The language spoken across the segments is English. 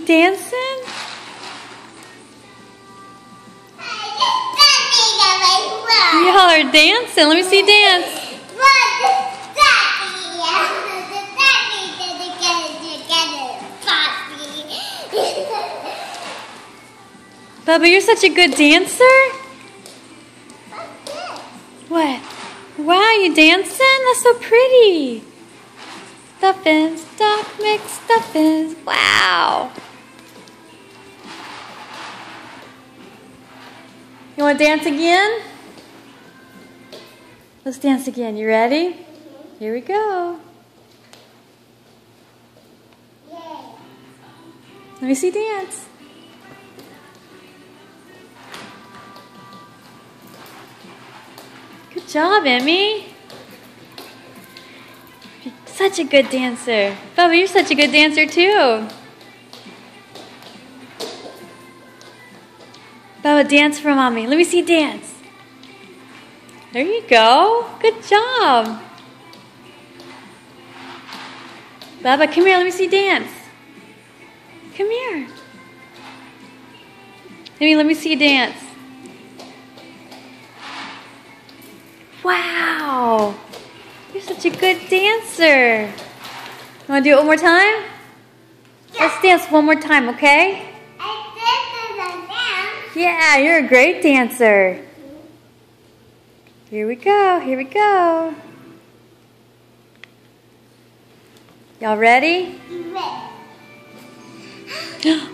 You dancing? Y'all are dancing. Let me see you dance. Bubba, you're such a good dancer. What? Wow, you dancing? That's so pretty. Stuffins, stuff mix stuffins. Wow. You want to dance again? Let's dance again. You ready? Here we go. Let me see you dance. Good job, Emmy. You're such a good dancer. Bubba, you're such a good dancer too. Bubba, dance for mommy. Let me see you dance. There you go. Good job. Bubba, come here. Let me see you dance. Come here. Emmy, let me see you dance. Wow. You're such a good dancer. You want to do it one more time? Let's dance one more time, okay? Yeah, you're a great dancer. Here we go, here we go. Y'all ready?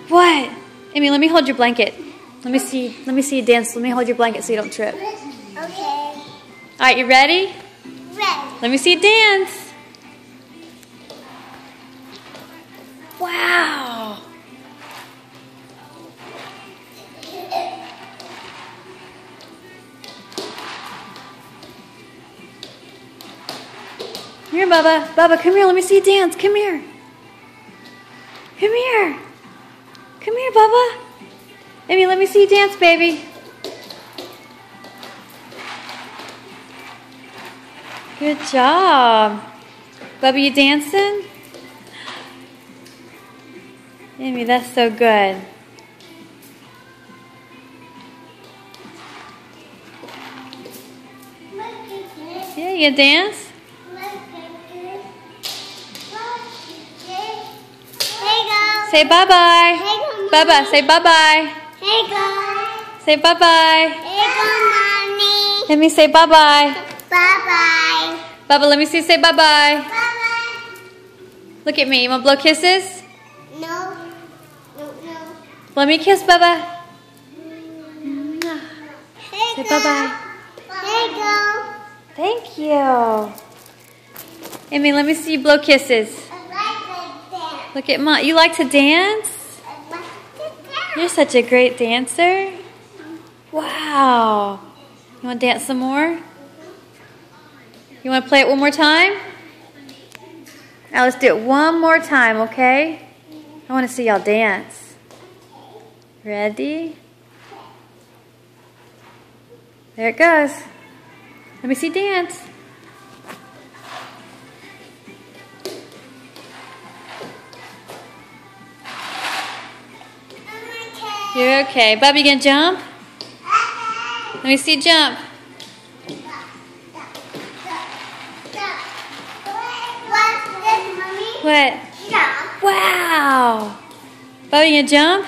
What? Emmy, let me hold your blanket. Let me see you dance. Let me hold your blanket so you don't trip. Okay. Alright, you ready? Ready. Let me see you dance. Wow. Here, Bubba. Bubba, come here. Let me see you dance. Come here. Come here. Come here, Bubba. Emmy, let me see you dance, baby. Good job. Bubba, you dancing? Emmy, that's so good. Yeah, you dance? Say bye-bye. Bubba, say bye-bye. Hey, go. Say bye-bye. Hey, go, Mommy. Let me say bye-bye. Bye-bye. Bubba, let me see you say bye-bye. Bye-bye. Look at me. You want to blow kisses? No. No, no. Let me kiss Bubba. Hey, Say go. bye-bye. Hey, go. Thank you. Emmy, let me see you blow kisses. I like that. Look at Mom. You like to dance? I like that. You're such a great dancer. Wow. You want to dance some more? You want to play it one more time? Now let's do it one more time, okay? I want to see y'all dance. Ready? There it goes. Let me see you dance. You're okay. Bubba, you gonna jump? Let me see you jump. What's this, Mommy? What? Jump. Wow. Bubba, you gonna jump?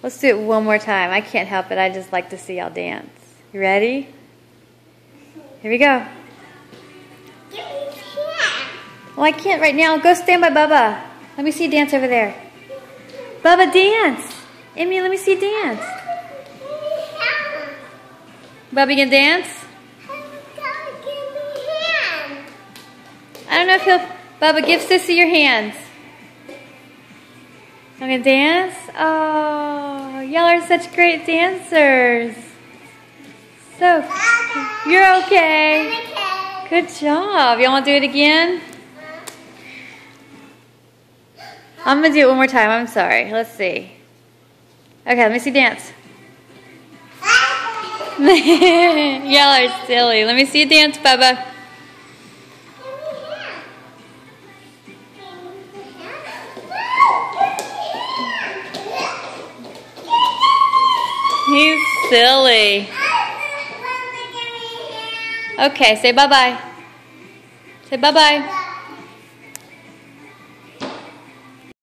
Let's do it one more time. I can't help it. I just like to see y'all dance. You ready? Here we go. Well, I can't right now. Go stand by Bubba. Let me see you dance over there. Bubba, dance. Emmy, let me see you dance. Bubba, you gonna dance? I don't know if he'll... Bubba, give Sissy your hands. I'm gonna dance? Oh, y'all are such great dancers. So, you're okay. Good job. Y'all want to do it again? I'm going to do it one more time. I'm sorry. Let's see. Okay, let me see dance. Y'all are silly. Let me see you dance, Bubba. He's silly. Okay, say bye-bye. Say bye-bye.